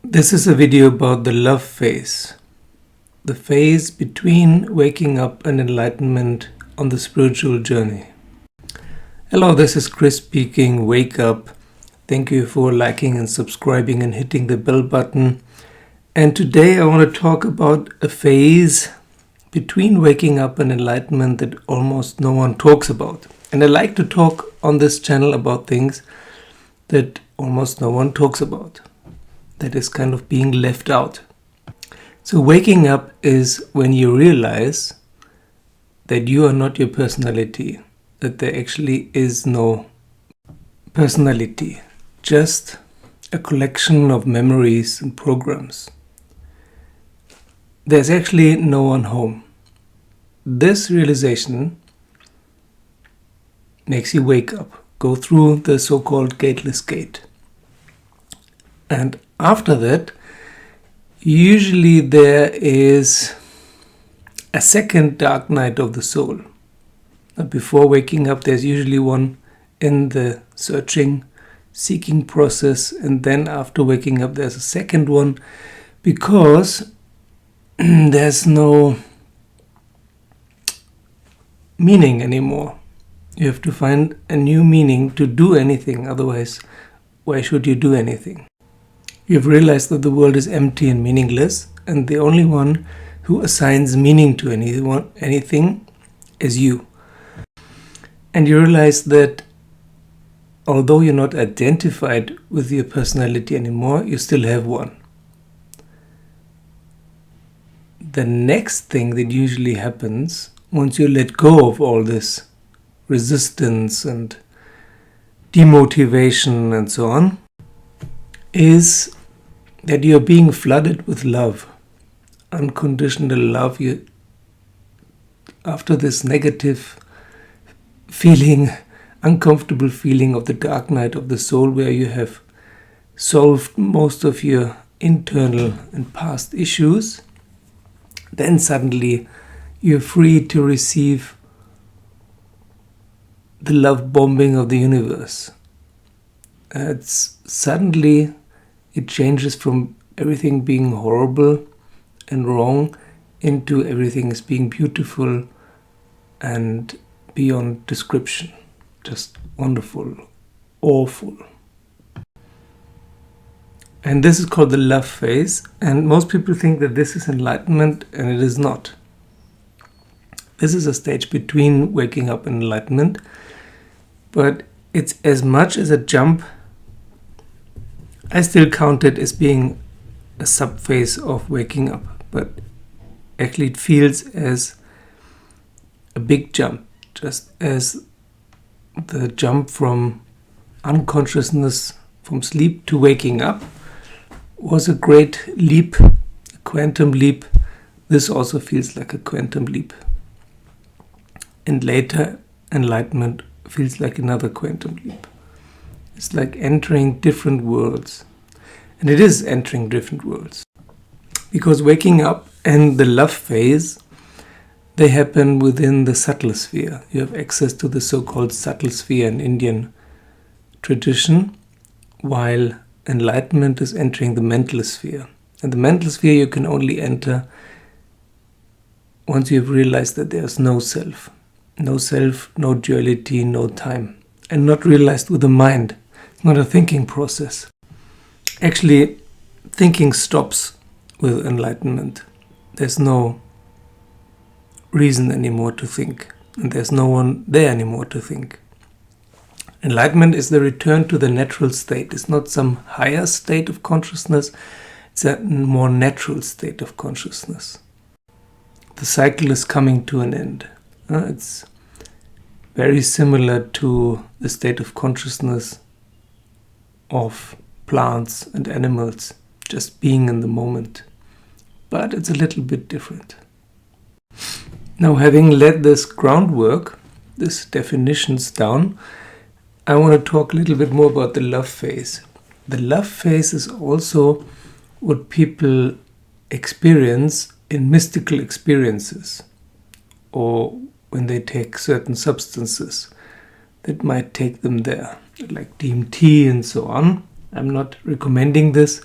This is a video about the love phase, the phase between waking up and enlightenment on the spiritual journey. Hello, this is Chris speaking. Wake up. Thank you for liking and subscribing and hitting the bell button. And today I want to talk about a phase between waking up and enlightenment that almost no one talks about. And I like to talk on this channel about things that almost no one talks about, that is kind of being left out. So waking up is when you realize that you are not your personality, that there actually is no personality, just a collection of memories and programs. There's actually no one home. This realization makes you wake up, go through the so-called gateless gate. And after that, usually there is a second dark night of the soul. Before waking up, there's usually one in the searching, seeking process, and then after waking up, there's a second one, because there's no meaning anymore. You have to find a new meaning to do anything, otherwise, why should you do anything? You've realized that the world is empty and meaningless, and the only one who assigns meaning to anything is you. And you realize that although you're not identified with your personality anymore, you still have one. The next thing that usually happens once you let go of all this resistance and demotivation and so on is that you're being flooded with love, unconditional love. After this negative feeling, uncomfortable feeling of the dark night of the soul, where you have solved most of your internal and past issues, then suddenly you're free to receive the love bombing of the universe. Suddenly it changes from everything being horrible and wrong into everything as being beautiful and beyond description. Just wonderful, awful. And this is called the love phase, and most people think that this is enlightenment, and it is not. This is a stage between waking up and enlightenment, but it's as much as a jump. I still count it as being a sub-phase of waking up, but actually it feels as a big jump, just as the jump from unconsciousness, from sleep to waking up was a great leap, a quantum leap. This also feels like a quantum leap. And later, enlightenment feels like another quantum leap. It's like entering different worlds. And it is entering different worlds. Because waking up and the love phase, they happen within the subtle sphere. You have access to the so-called subtle sphere in Indian tradition, while enlightenment is entering the mental sphere. And the mental sphere you can only enter once you've realized that there's no self. No self, no duality, no time. And not realized with the mind. It's not a thinking process. Actually, thinking stops with enlightenment. There's no reason anymore to think. And there's no one there anymore to think. Enlightenment is the return to the natural state. It's not some higher state of consciousness. It's a more natural state of consciousness. The cycle is coming to an end. It's very similar to the state of consciousness of plants and animals, just being in the moment. But it's a little bit different. Now, having led this groundwork, these definitions down, I want to talk a little bit more about the love phase. The love phase is also what people experience in mystical experiences, or when they take certain substances that might take them there, like DMT and so on. I'm not recommending this,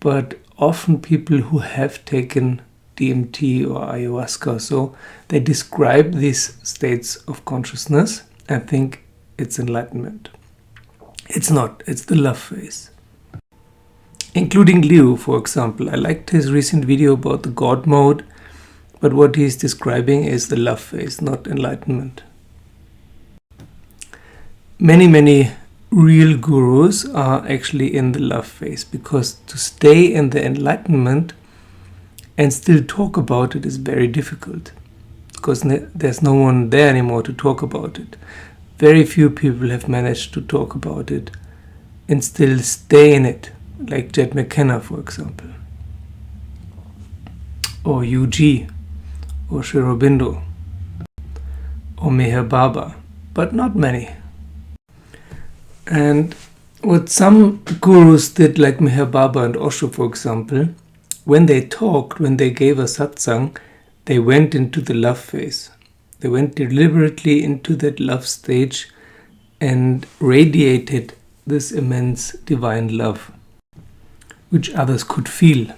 but often people who have taken DMT or ayahuasca, so they describe these states of consciousness and think it's enlightenment. It's not, it's the love phase. Including Leo, for example. I liked his recent video about the Godmode, but what he's describing is the love phase, not enlightenment. Many real gurus are actually in the love phase, because to stay in the enlightenment and still talk about it is very difficult, because there's no one there anymore to talk about it. Very few people have managed to talk about it and still stay in it, like Jed McKenna, for example, or UG, or Sri Aurobindo, or Meher Baba, but not many. And what some gurus did, like Meher Baba and Osho, for example, when they talked, when they gave a satsang, they went into the love phase. They went deliberately into that love stage and radiated this immense divine love, which others could feel.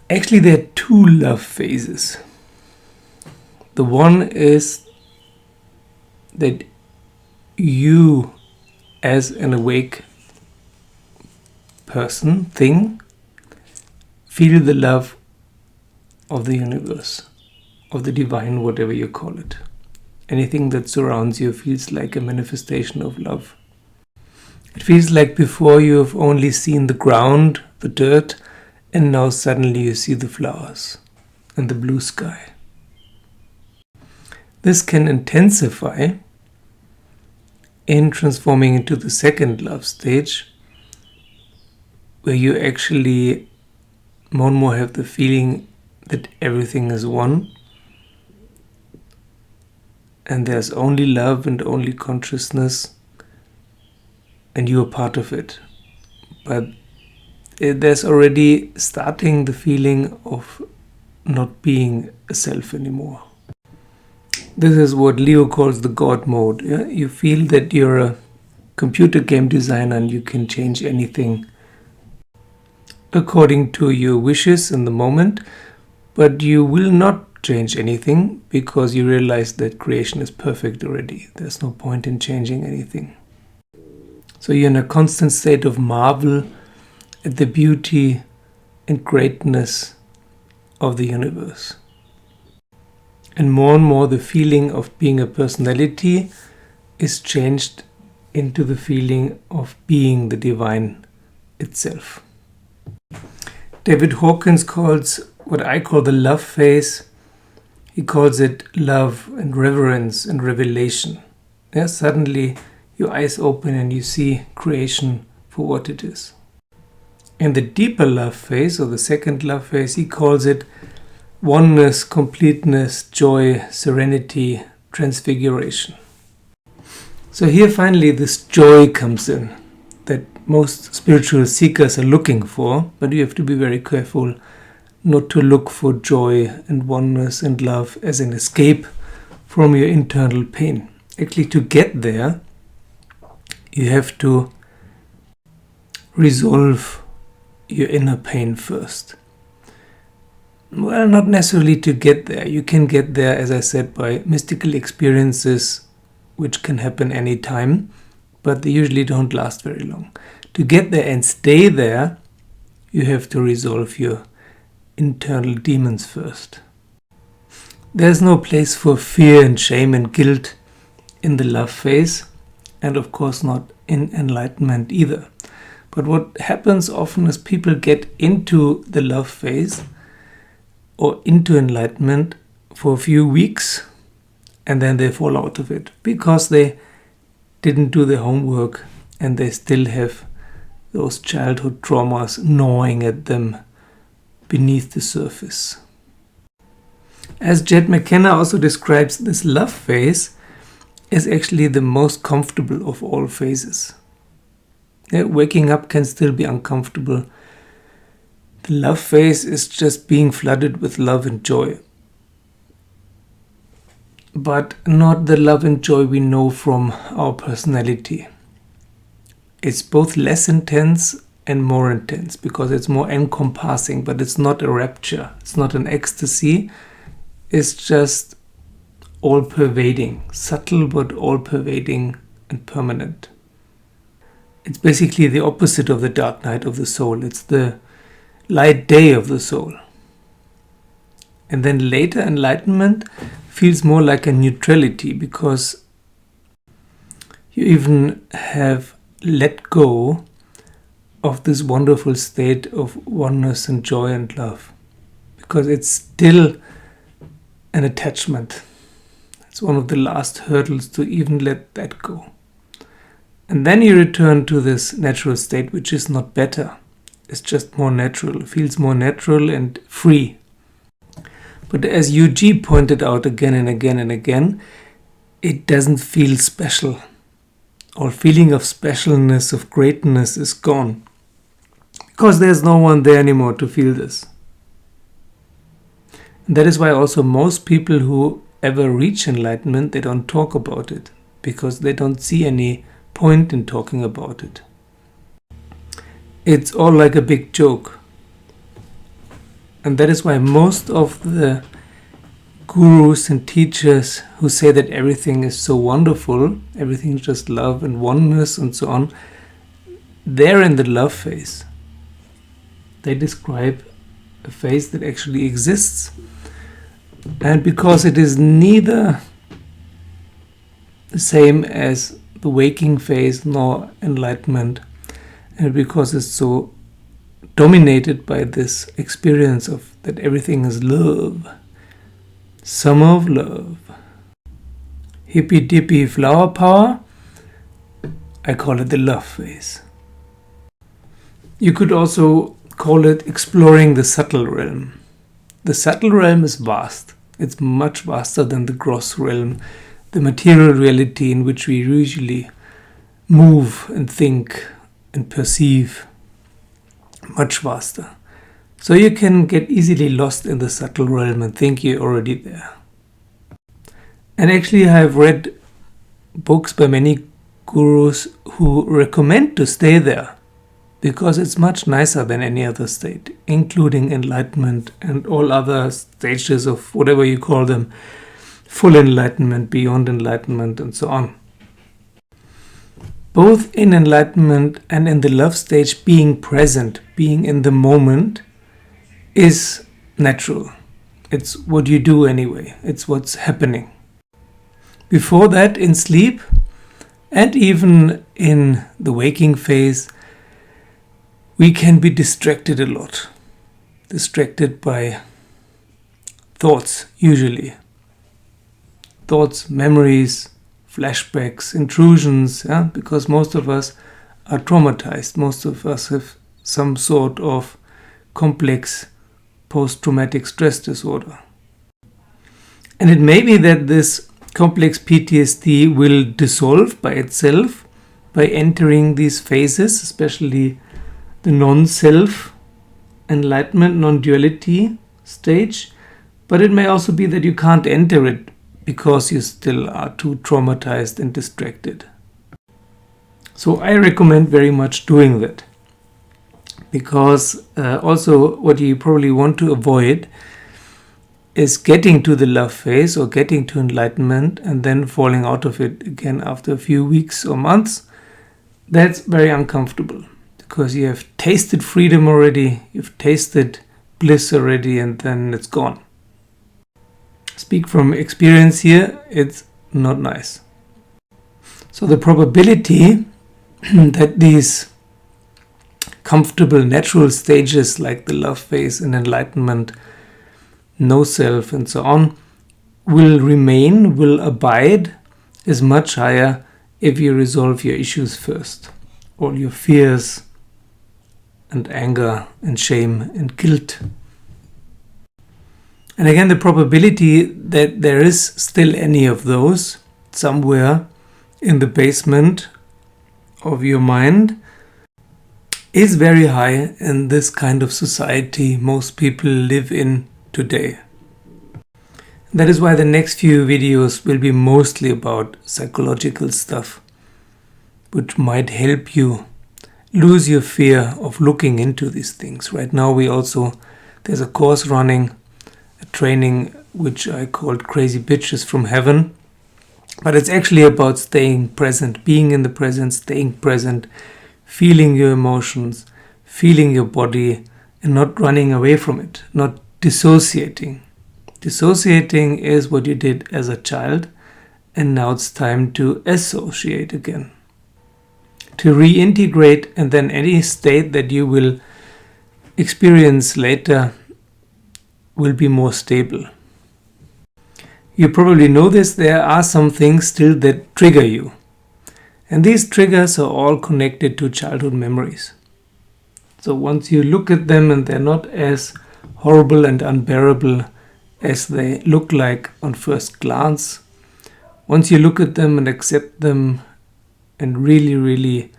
Actually, there are two love phases. The one is that you, as an awake person, thing, feel the love of the universe, of the divine, whatever you call it. Anything that surrounds you feels like a manifestation of love. It feels like before you have only seen the ground, the dirt, and now suddenly you see the flowers and the blue sky. This can intensify in transforming into the second love stage, where you actually more and more have the feeling that everything is one, and there's only love and only consciousness, and you are part of it. But there's already starting the feeling of not being a self anymore. This is what Leo calls the God mode. Yeah? You feel that you're a computer game designer and you can change anything according to your wishes in the moment, but you will not change anything because you realize that creation is perfect already. There's no point in changing anything. So you're in a constant state of marvel at the beauty and greatness of the universe. And more the feeling of being a personality is changed into the feeling of being the divine itself. David Hawkins calls what I call the love phase, he calls it love and reverence and revelation. Yeah, suddenly your eyes open and you see creation for what it is. In the deeper love phase, or the second love phase, he calls it oneness, completeness, joy, serenity, transfiguration. So here finally this joy comes in that most spiritual seekers are looking for, but you have to be very careful not to look for joy and oneness and love as an escape from your internal pain. Actually, to get there, you have to resolve your inner pain first. Well, not necessarily to get there. You can get there, as I said, by mystical experiences which can happen anytime, but they usually don't last very long. To get there and stay there, you have to resolve your internal demons first. There's no place for fear and shame and guilt in the love phase, and of course not in enlightenment either. But what happens often is people get into the love phase or into enlightenment for a few weeks and then they fall out of it because they didn't do their homework and they still have those childhood traumas gnawing at them beneath the surface. As Jed McKenna also describes, this love phase is actually the most comfortable of all phases. Yeah, waking up can still be uncomfortable. The love phase is just being flooded with love and joy. But not the love and joy we know from our personality. It's both less intense and more intense because it's more encompassing, but it's not a rapture, it's not an ecstasy, it's just all-pervading, subtle but all-pervading and permanent. It's basically the opposite of the dark night of the soul. It's the light day of the soul. And then later enlightenment feels more like a neutrality because you even have let go of this wonderful state of oneness and joy and love. Because it's still an attachment. It's one of the last hurdles to even let that go. And then you return to this natural state, which is not better. It's just more natural. It feels more natural and free. But as UG pointed out again and again and again, it doesn't feel special. All feeling of specialness, of greatness is gone. Because there's no one there anymore to feel this. And that is why also most people who ever reach enlightenment, they don't talk about it. Because they don't see any point in talking about it. It's all like a big joke. And that is why most of the gurus and teachers who say that everything is so wonderful, everything is just love and oneness and so on, they're in the love phase. They describe a phase that actually exists. And because it is neither the same as the waking phase nor enlightenment, and because it's so dominated by this experience of that everything is love, summer of love, hippy dippy flower power, I call it the love phase. You could also call it exploring the subtle realm. The subtle realm is vast. It's much vaster than the gross realm, the material reality in which we usually move and think and perceive. Much vaster. So you can get easily lost in the subtle realm and think you're already there. And actually I have read books by many gurus who recommend to stay there because it's much nicer than any other state, including enlightenment and all other stages of whatever you call them, full enlightenment, beyond enlightenment, and so on. Both in enlightenment and in the love stage, being present, being in the moment, is natural. It's what you do anyway. It's what's happening. Before that, in sleep, and even in the waking phase, we can be distracted a lot. Distracted by thoughts, usually. Thoughts, memories, flashbacks, intrusions, because most of us are traumatized. Most of us have some sort of complex post-traumatic stress disorder. And it may be that this complex PTSD will dissolve by itself by entering these phases, especially the non-self enlightenment, non-duality stage. But it may also be that you can't enter it because you still are too traumatized and distracted. So I recommend very much doing that. Because also what you probably want to avoid is getting to the love phase or getting to enlightenment and then falling out of it again after a few weeks or months. That's very uncomfortable because you have tasted freedom already, you've tasted bliss already, and then it's gone. Speak from experience here, it's not nice. So the probability that these comfortable natural stages like the love phase and enlightenment, no self and so on, will remain, will abide, is much higher if you resolve your issues first. All your fears and anger and shame and guilt. And again, the probability that there is still any of those somewhere in the basement of your mind is very high in this kind of society most people live in today. That is why the next few videos will be mostly about psychological stuff, which might help you lose your fear of looking into these things. Right now there's a course running, a training which I called Crazy Bitches from Heaven. But it's actually about staying present, being in the present, staying present, feeling your emotions, feeling your body, and not running away from it, not dissociating. Dissociating is what you did as a child, and now it's time to associate again. To reintegrate, and then any state that you will experience later will be more stable. You probably know this, there are some things still that trigger you. And these triggers are all connected to childhood memories. So once you look at them and they're not as horrible and unbearable as they look like on first glance, once you look at them and accept them and really, really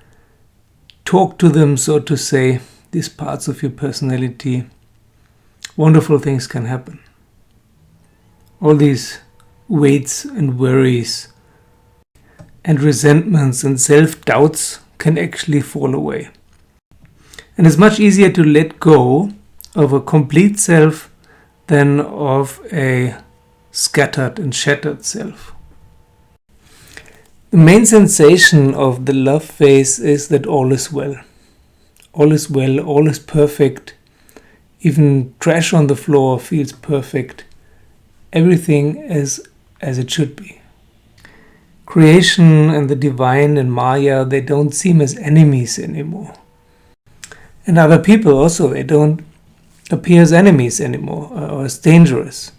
talk to them, so to say, these parts of your personality, wonderful things can happen. All these weights and worries and resentments and self-doubts can actually fall away. And it's much easier to let go of a complete self than of a scattered and shattered self. The main sensation of the love phase is that all is well. All is well, all is perfect. Even trash on the floor feels perfect. Everything is as it should be. Creation and the divine and Maya, they don't seem as enemies anymore. And other people also, they don't appear as enemies anymore or as dangerous.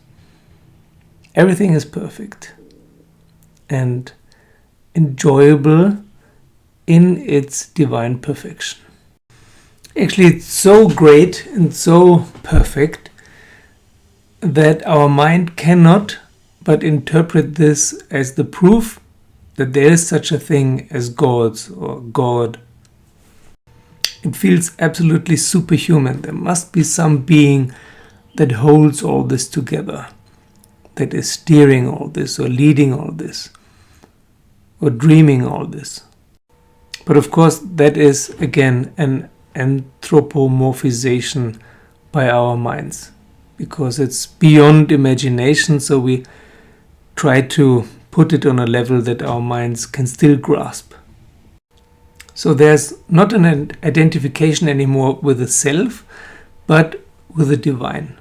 Everything is perfect and enjoyable in its divine perfection. Actually, it's so great and so perfect that our mind cannot but interpret this as the proof that there is such a thing as gods or God. It feels absolutely superhuman. There must be some being that holds all this together, that is steering all this or leading all this or dreaming all this. But of course, that is again an anthropomorphization by our minds, because it's beyond imagination, so we try to put it on a level that our minds can still grasp. So there's not an identification anymore with the self, but with the divine,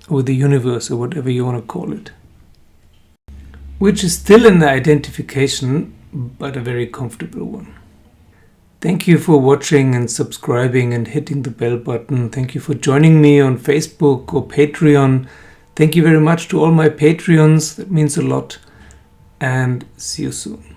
or with the universe, or whatever you want to call it. Which is still an identification, but a very comfortable one. Thank you for watching and subscribing and hitting the bell button. Thank you for joining me on Facebook or Patreon. Thank you very much to all my Patreons. That means a lot. And see you soon.